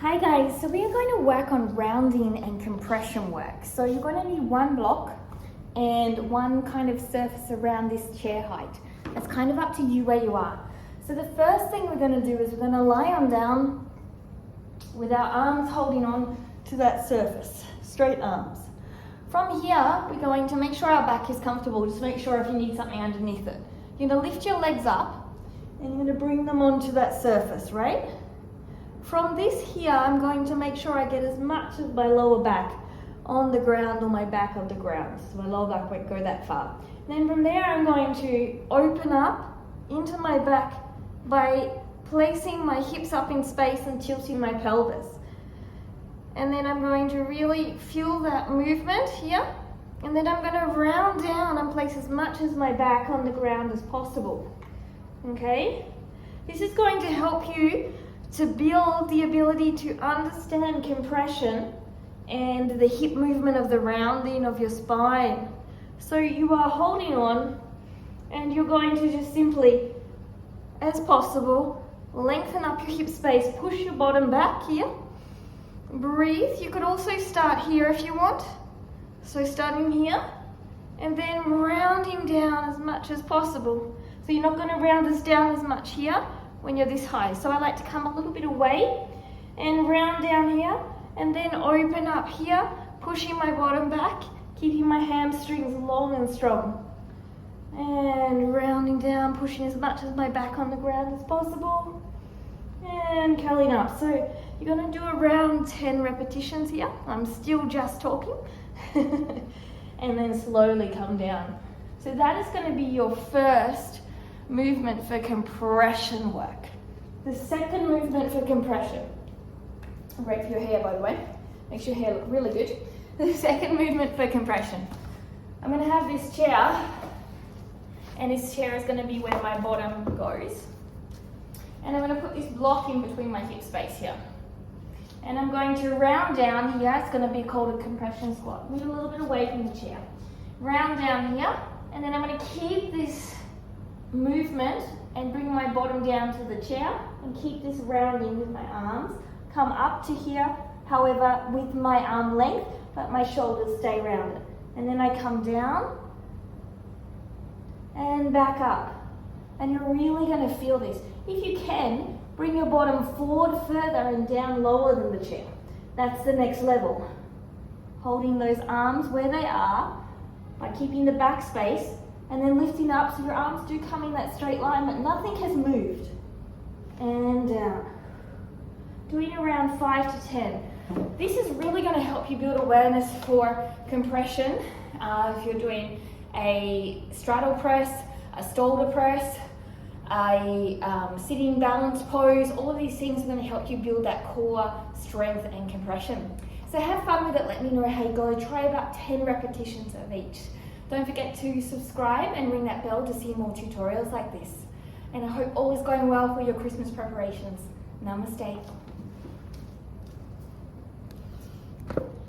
Hi guys, so we are going to work on rounding and compression work. So you're going to need one block and one kind of surface around this chair height. It's kind of up to you where you are. So the first thing we're going to do is we're going to lie on down with our arms holding on to that surface, straight arms. From here, we're going to make sure our back is comfortable. Just make sure if you need something underneath it. You're going to lift your legs up and you're going to bring them onto that surface, right? From this here, I'm going to make sure I get as much of my lower back on the ground or my back on the ground. So my lower back won't go that far. Then from there, I'm going to open up into my back by placing my hips up in space and tilting my pelvis. And then I'm going to really feel that movement here. And then I'm going to round down and place as much as my back on the ground as possible. Okay? This is going to help you to build the ability to understand compression and the hip movement of the rounding of your spine. So you are holding on and you're going to just simply, as possible, lengthen up your hip space, push your bottom back here, breathe. You could also start here if you want. So starting here and then rounding down as much as possible. So you're not going to round this down as much here when you're this high. So I like to come a little bit away and round down here and then open up here, pushing my bottom back, keeping my hamstrings long and strong. And rounding down, pushing as much as my back on the ground as possible. And curling up. So you're going to do around 10 repetitions here. I'm still just talking. And then slowly come down. So that is going to be your first movement for compression work. The second movement for compression. Great for your hair, by the way. Makes your hair look really good. The second movement for compression. I'm going to have this chair, and this chair is going to be where my bottom goes. And I'm going to put this block in between my hip space here. And I'm going to round down here. It's going to be called a compression squat. Move a little bit away from the chair. Round down here, and then I'm going to keep this movement and bring my bottom down to the chair and keep this rounding with my arms. Come up to here, however, with my arm length, but my shoulders stay rounded. And then I come down and back up. And you're really going to feel this. If you can, bring your bottom forward further and down lower than the chair. That's the next level. Holding those arms where they are by keeping the back space and then lifting up so your arms do come in that straight line, but nothing has moved. And down. Doing around 5 to 10. This is really going to help you build awareness for compression. If you're doing a straddle press, a shoulder press, a sitting balance pose, all of these things are going to help you build that core strength and compression. So have fun with it. Let me know how you go. Try about 10 repetitions of each. Don't forget to subscribe and ring that bell to see more tutorials like this. And I hope all is going well for your Christmas preparations. Namaste.